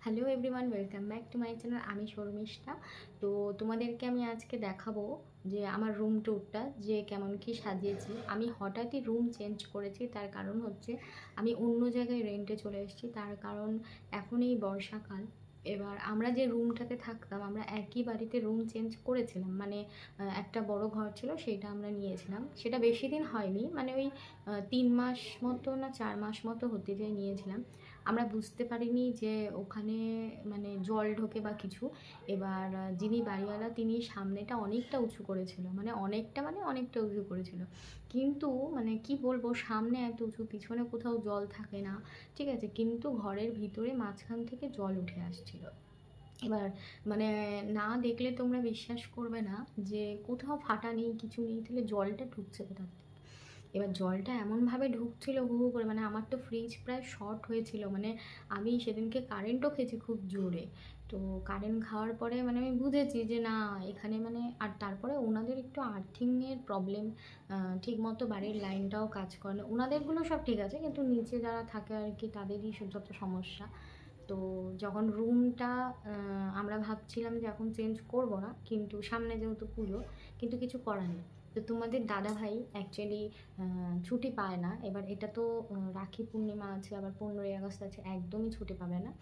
Hello everyone, welcome back to my channel. আমি শর্মিষ্ঠা। তো তোমাদেরকে আমি আজকে দেখাবো যে আমার রুম ট্যুরটা যে কেমন কি সাজিয়েছি। আমি হঠাৎই রুম চেঞ্জ করেছি, তার কারণ হচ্ছে আমি অন্য জায়গায় রেন্টে চলে এসেছি। তার কারণ এখন এই বর্ষাকাল, এবার আমরা যে রুমটাতে থাকতাম আমরা একই বাড়িতে রুম চেঞ্জ করেছিলাম, মানে একটা বড় ঘর ছিল, সেইটা আমরা নিয়েছিলাম। সেটা বেশি দিন হয়নি, মানে ওই 3 মাস মতো না 4 মাস মতো হতে যেয়ে নিয়েছিলাম। আমরা বুঝতে পারিনি যে ওখানে মানে জল ঢোকে বা কিছু। এবার যিনি বাড়িওয়ালা তিনি সামনেটা অনেকটা উঁচু করেছিল, মানে অনেকটা উঁচু করেছিল। কিন্তু মানে কি বলবো, সামনে এত উঁচু, পিছনে কোথাও জল থাকে না, ঠিক আছে, কিন্তু ঘরের ভিতরে মাঝখান থেকে জল উঠে আসছিল। এবার মানে না দেখলে তোমরা বিশ্বাস করবে না যে কোথাও ফাটা নেই, কিছু নেই, তাহলে জলটা ঢুকছে কোথা থেকে। এবার জলটা এমনভাবে ঢুকছিল হু হু করে, মানে আমার তো ফ্রিজ প্রায় শর্ট হয়েছিল, মানে আমি সেদিনকে কারেন্টও খেয়েছি খুব জোরে। তো কারেন্ট খাওয়ার পরে মানে আমি বুঝেছি যে না, এখানে মানে, আর তারপরে ওনাদের একটু আর্থিংয়ের প্রবলেম, ঠিক মতো বাড়ির লাইনটাও কাজ করে না। ওনাদেরগুলো সব ঠিক আছে, কিন্তু নিচে যারা থাকে আর কি তাদেরই যত সমস্যা। তো যখন রুমটা আমরা ভাবছিলাম যে এখন চেঞ্জ করব না, কিন্তু সামনে যেহেতু পুজো, কিন্তু কিছু করার নেই। তো তোমাদের দাদাভাই অ্যাকচুয়ালি ছুটি পায় না। এবার এটা তো রাখি পূর্ণিমা আছে, আবার 15ই আগস্ট আছে, একদমই ছুটি পাবে না।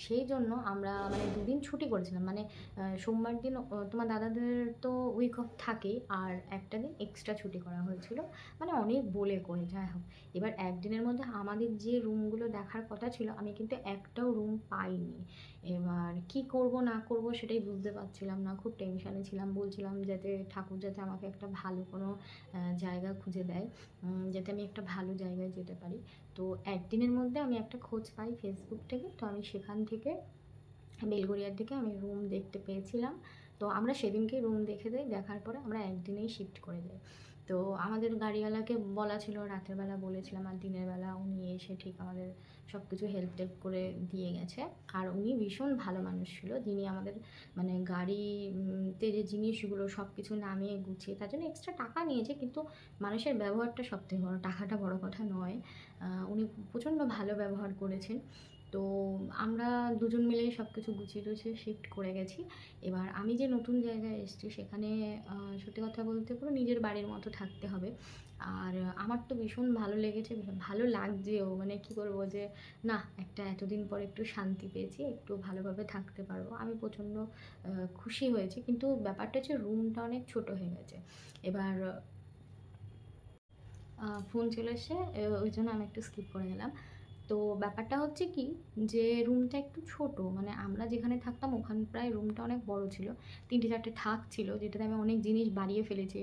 সেই জন্য আমরা মানে দুদিন ছুটি করেছিলাম, মানে সোমবার দিন তোমার দাদাদের তো উইক অফ থাকেই, আর একটা দিন এক্সট্রা ছুটি করা হয়েছিল, মানে অনেক বলে করে যাই হোক। এবার একদিনের মধ্যে আমাদের যে রুমগুলো দেখার কথা ছিল, আমি কিন্তু একটাও রুম পাইনি। এবার কি করব না করব সেটাই বুঝতে পারছিলাম না, খুব টেনশানে ছিলাম। বলছিলাম যাতে ঠাকুর যাতে আমাকে একটা ভালো কোনো জায়গা খুঁজে দেয়, যাতে আমি একটা ভালো জায়গায় যেতে পারি। তো একদিনের মধ্যে আমি একটা খোঁজ পাই ফেসবুক থেকে, তো আমি সেখান থেকে বেলগড়িয়ার দিকে আমি রুম দেখতে পেয়েছিলাম। তো আমরা সেদিনকেই রুম দেখে যাই, দেখার পরে আমরা একদিনেই শিফট করে যাই। তো আমাদের গাড়িওয়ালাকে বলা ছিল, রাতের বেলা বলেছিলাম, আর দিনের বেলা উনি এসে ঠিক আমাদের সব কিছু হেল্প টেল্প করে দিয়ে গেছে। আর উনি ভীষণ ভালো মানুষ ছিল, যিনি আমাদের মানে গাড়িতে যে জিনিসগুলো সব কিছু নামিয়ে গুছিয়ে, তার জন্য এক্সট্রা টাকা নিয়েছে, কিন্তু মানুষের ব্যবহারটা সবথেকে বড়, টাকাটা বড় কথা নয়। উনি প্রচণ্ড ভালো ব্যবহার করেছেন। তো আমরা দুজন মিলেই সব কিছু গুছিয়ে টুছিয়ে শিফট করে গেছি। এবার আমি যে নতুন জায়গায় এসেছি সেখানে সত্যি কথা বলতে পুরো নিজের বাড়ির মতো থাকতে হবে। আর আমার তো ভীষণ ভালো লেগেছে, ভীষণ ভালো লাগছেও, মানে কী করবো যে না, একটা এতদিন পর একটু শান্তি পেয়েছি, একটু ভালোভাবে থাকতে পারবো, আমি প্রচণ্ড খুশি হয়েছি। কিন্তু ব্যাপারটা হচ্ছে রুমটা অনেক ছোট হয়ে গেছে। এবার ফোন চলে এসে, ওই জন্য আমি একটু স্কিপ করে গেলাম। তো ব্যাপারটা হচ্ছে কি, যে রুমটা একটু ছোট, মানে আমরা যেখানে থাকতাম ওখানে প্রায় রুমটা অনেক বড় ছিল, 3টে 4টে থাক ছিল, যেটাতে আমি অনেক জিনিস বাড়িয়ে ফেলেছি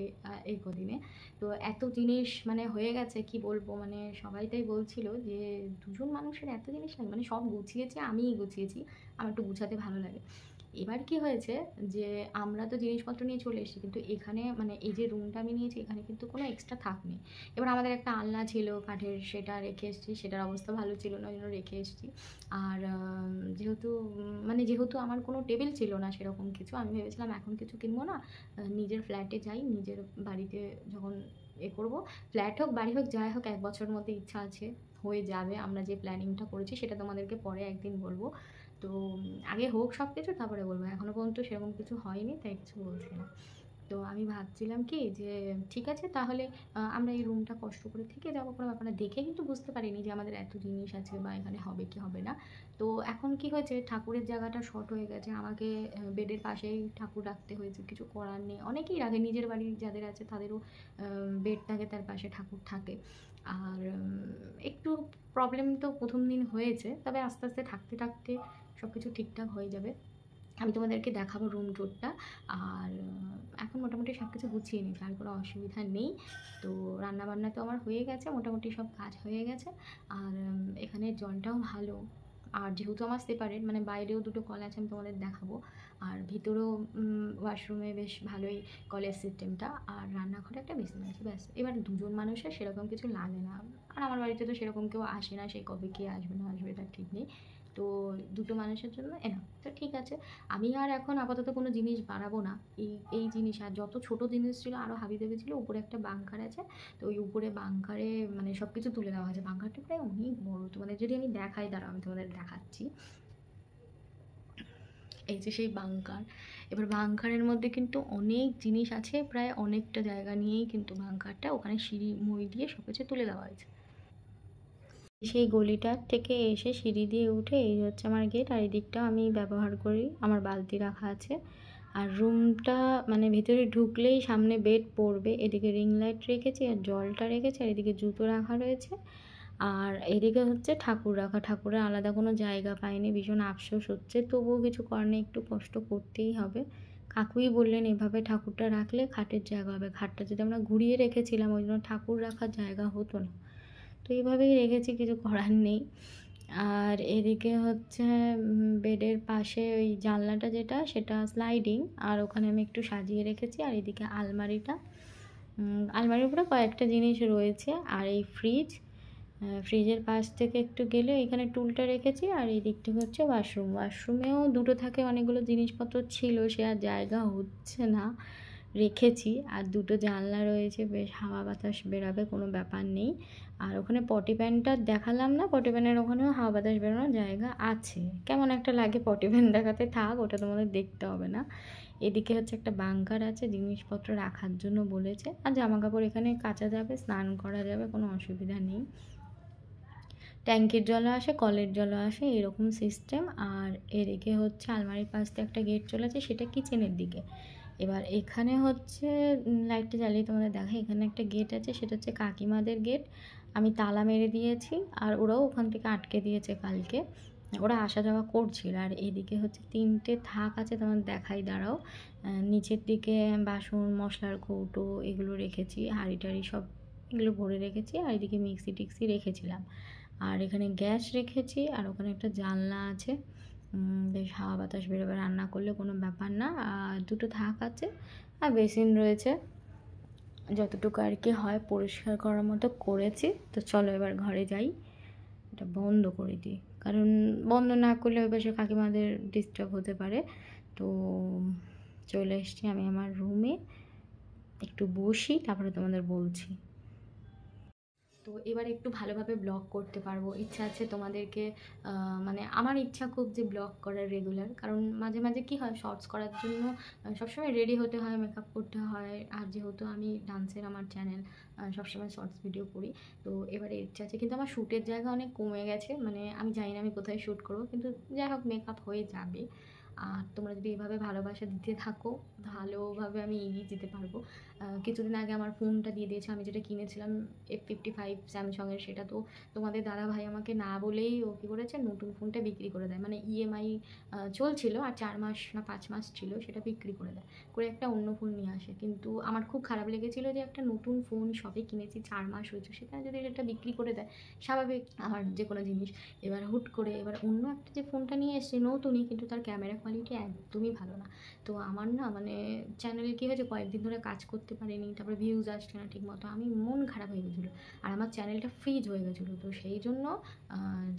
এই কদিনে। তো এত জিনিস মানে হয়ে গেছে কি বলবো, মানে সবাই তাই বলছিল যে দুজন মানুষের এত জিনিস লাগে, মানে সব গুছিয়েছি, আমিই গুছিয়েছি, আমার একটু গুছাতে ভালো লাগে। এবার কি হয়েছে যে আমরা তো জিনিসপত্র নিয়ে চলে এসেছি, কিন্তু এখানে মানে এই যে রুমটা আমি নিয়েছি এখানে কিন্তু কোনো এক্সট্রা থাক নেই। এবার আমাদের একটা আলনা ছিল কাঠের, সেটা রেখে এসেছি, সেটার অবস্থা ভালো ছিল না, ওই জন্য রেখে এসেছি। আর যেহেতু আমার কোনো টেবিল ছিল না সেরকম কিছু, আমি ভেবেছিলাম এখন কিছু কিনবো না, নিজের ফ্ল্যাটে যাই, নিজের বাড়িতে যখন করবো, ফ্ল্যাট হোক বাড়ি হোক যাই হোক, 1 বছরের মধ্যে ইচ্ছা আছে হয়ে যাবে। আমরা যে প্ল্যানিংটা করেছি সেটা তোমাদেরকে পরে একদিন বলবো। তো আগে হোক সব কিছু, তারপরে বলবো। এখনও পর্যন্ত সেরকম কিছু হয়নি, তাই কিছু বলছি না। তো আমি ভাবছিলাম কি যে ঠিক আছে তাহলে আমরা এই রুমটা কষ্ট করে থেকে যাবো, কোনো ব্যাপার না। দেখে কিন্তু বুঝতে পারিনি যে আমাদের এত জিনিস আছে বা এখানে হবে কি হবে না। তো এখন কি হয়েছে, ঠাকুরের জায়গাটা শর্ট হয়ে গেছে, আমাকে বেডের পাশেই ঠাকুর রাখতে হয়েছে, কিছু করার নেই। অনেকেই রাখে, নিজের বাড়ির যাদের আছে তাদেরও বেড থাকে, তার পাশে ঠাকুর থাকে। আর একটু প্রবলেম তো প্রথম দিন হয়েছে, তবে আস্তে আস্তে থাকতে থাকতে সব কিছু ঠিকঠাক হয়ে যাবে। আমি তোমাদেরকে দেখাবো রুম ট্যুরটা। আর এখন মোটামুটি সব কিছু গুছিয়ে নিয়েছি, আর কোনো অসুবিধা নেই। তো রান্নাবান্না তো আমার হয়ে গেছে, মোটামুটি সব কাজ হয়ে গেছে। আর এখানে জলটাও ভালো। আর যেহেতু আমার সেপারেট, মানে বাইরেও দুটো কল আছে, আমি তোমাদের দেখাবো। আর ভিতরেও ওয়াশরুমে বেশ ভালোই কলের সিস্টেমটা, আর রান্নাঘরে একটা বেসিন আছে, ব্যাস। এবার দুজন মানুষের সেরকম কিছু লাগে না, আর আমার বাড়িতে তো সেরকম কেউ আসে না, সেই কবে কে আসবে না আসবে তার ঠিক নেই। তো দুটো মানুষের জন্য এনাফ, তো ঠিক আছে। আমি আর এখন আপাতত কোনো জিনিস বাড়াবো না। এই জিনিস আর যত ছোট জিনিস ছিল আরও হাবিজাবি ছিল। উপরে একটা বাঙ্কার আছে, তো ওই উপরে বাঙ্কারে মানে সব কিছু তুলে দেওয়া হয়েছে। বাঙ্কারটা প্রায় অনেক বড়, তোমাদের যদি আমি দেখাই, দাঁড়াও আমি তোমাদের দেখাচ্ছি। এই যে সেই বাংকার। এবার বাংকারের মধ্যে কিন্তু অনেক জিনিস আছে, প্রায় অনেকটা জায়গা নিয়েই কিন্তু বাংকারটা, ওখানে সিঁড়ি মই দিয়ে সব কিছু তুলে দেওয়া হয়েছে। সেই গলিটার থেকে এসে সিঁড়ি দিয়ে উঠে এই হচ্ছে আমার গেট, আর এই দিকটাও আমি ব্যবহার করি, আমার বালতি রাখা আছে। আর রুমটা মানে ভিতরে ঢুকলেই সামনে বেড পড়বে, এদিকে রিং লাইট রেখেছি আর জলটা রেখেছি, আর এদিকে জুতো রাখা রয়েছে। আর এদিকে হচ্ছে ঠাকুর রাখা, ঠাকুরের আলাদা কোনো জায়গা পাইনি, ভীষণ আফসোস হচ্ছে, তবুও কিছু করার নেই, একটু কষ্ট করতেই হবে। কাকুই বললেন এভাবে ঠাকুরটা রাখলে খাটের জায়গা হবে, খাটটা যদি আমরা ঘুরিয়ে রেখেছিলাম ওই জন্য ঠাকুর রাখার জায়গা হতো না, তো এইভাবেই রেখেছি, কিছু করার নেই। আর এদিকে হচ্ছে বেডের পাশে ওই জানলাটা যেটা সেটা স্লাইডিং, আর ওখানে আমি একটু সাজিয়ে রেখেছি। আর এদিকে আলমারিটা, আলমারির উপরে কয়েকটা জিনিস রয়েছে। আর এই ফ্রিজের পাশ থেকে একটু গেলে এখানে টুলটা রেখেছি। আর এই দিকটা হচ্ছে ওয়াশরুমেও দুটো থাকে, অনেকগুলো জিনিসপত্র ছিল, সে আর জায়গা হচ্ছে না, রেখেছি। আর দুটো জানলা রয়েছে, বেশ হাওয়া বাতাস বেরাবে, কোনো ব্যাপার নেই। আর ওখানে পটি প্যানটা দেখালাম না, পটি প্যানের ওখানেও হাওয়া বাতাস বেরোনোর জায়গা আছে। কেমন একটা লাগে পটি প্যান দেখাতে, থাক, ওটা তোমাদের দেখতে হবে না। এদিকে হচ্ছে একটা বাংকার আছে, জিনিসপত্র রাখার জন্য বলেছে। আর জামা কাপড় এখানে কাচা যাবে, স্নান করা যাবে, কোনো অসুবিধা নেই। ট্যাঙ্কির জলও আসে, কলের জলও আসে, এরকম সিস্টেম। আর এদিকে হচ্ছে আলমারির পাশ দিয়ে একটা গেট চলে আছে, সেটা কিচেনের দিকে। এবার এখানে হচ্ছে লাইটটা জ্বালিয়ে তোমাদের দেখাই, এখানে একটা গেট আছে, সেটা হচ্ছে কাকিমাদের গেট, আমি তালা মেরে দিয়েছি, আর ওরাও ওখান থেকে আটকে দিয়েছে কালকে, ওরা আসা যাওয়া করছিল। আর এদিকে হচ্ছে 3টে থাক আছে, তোমাদের দেখাই, দাঁড়াও। নিচের দিকে বাসন মশলার কৌটো এগুলো রেখেছি, হাঁড়ি টাড়ি সব এগুলো ভরে রেখেছি। আর এদিকে মিক্সি টিক্সি রেখেছিলাম। আর এখানে গ্যাস রেখেছি, আর ওখানে একটা জানলা আছে, বেশ হাওয়া বাতাস বেরোবে, রান্না করলে কোনো ব্যাপার না। আর দুটো থাক আছে, আর বেসিন রয়েছে, যতটুকু আর কি হয় পরিষ্কার করার মতো করেছি। তো চলো এবার ঘরে যাই, এটা বন্ধ করে দিই, কারণ বন্ধ না করলে ওই পাশে কাকিমাদের ডিস্টার্ব হতে পারে। তো চলে এসছি আমি আমার রুমে, একটু বসি, তারপরে তোমাদের বলছি। তো এবার একটু ভালোভাবে ব্লগ করতে পারবো, ইচ্ছা আছে তোমাদেরকে, মানে আমার ইচ্ছা খুব যে ব্লগ করার রেগুলার, কারণ মাঝে মাঝে কি হয় শর্টস করার জন্য সবসময় রেডি হতে হয়, মেকআপ করতে হয়, আর যেহেতু আমি ডান্সের আমার চ্যানেল, সবসময় শর্টস ভিডিও করি। তো এবারে ইচ্ছা আছে, কিন্তু আমার শ্যুটের জায়গা অনেক কমে গেছে, মানে আমি জানি না আমি কোথায় শ্যুট করবো, কিন্তু যাই হোক মেকআপ হয়ে যাবে। আর তোমরা যদি এভাবে ভালোবাসা দিতে থাকো, ভালোভাবে আমি এগিয়ে যেতে পারবো। কিছুদিন আগে আমার ফোনটা দিয়ে দিয়েছে, আমি যেটা কিনেছিলাম F55 স্যামসংয়ের, সেটা তো তোমাদের দাদা ভাই আমাকে না বলেই ও কী করেছে, নতুন ফোনটা বিক্রি করে দেয়, মানে ইএমআই চলছিল, আর 4 মাস না 5 মাস ছিল, সেটা বিক্রি করে দেয়, করে একটা অন্য ফোন নিয়ে আসে। কিন্তু আমার খুব খারাপ লেগেছিলো যে একটা নতুন ফোন সবে কিনেছি, 4 মাস হয়েছে, সেখানে যদি এটা বিক্রি করে দেয়, স্বাভাবিক আমার যে কোনো জিনিস। এবার হুট করে এবার অন্য একটা যে ফোনটা নিয়ে এসছে নতুনই, কিন্তু তার ক্যামেরা কোয়ালিটি একদমই ভালো না। তো আমার না মানে চ্যানেলে কী হয়েছে, কয়েকদিন ধরে কাজ করতে পারিনি, তারপরে ভিউজ আসছে না ঠিক মতো, আমি মন খারাপ হয়ে গেছিলো, আর আমার চ্যানেলটা ফ্রিজ হয়ে গেছিলো। তো সেই জন্য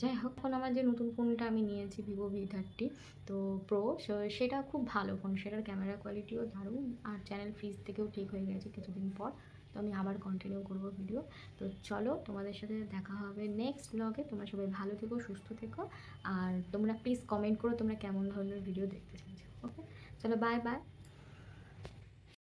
যাই হোক, ফোন আমার যে নতুন ফোনটা আমি নিয়েছি ভিভো V30 তো প্রো, সেটা খুব ভালো ফোন, সেটার ক্যামেরা কোয়ালিটিও দারুণ, আর চ্যানেল ফ্রিজ থেকেও ঠিক হয়ে গেছে কিছুদিন পর। তো আমি আবার কন্টিনিউ করবো ভিডিও। তো চলো তোমাদের সাথে দেখা হবে নেক্সট ব্লগে, তোমরা সবাই ভালো থেকো, সুস্থ থেকো, আর তোমরা প্লিজ কমেন্ট করো তোমরা কেমন ধরনের ভিডিও দেখতে চাইছো। ওকে, চলো বাই বাই।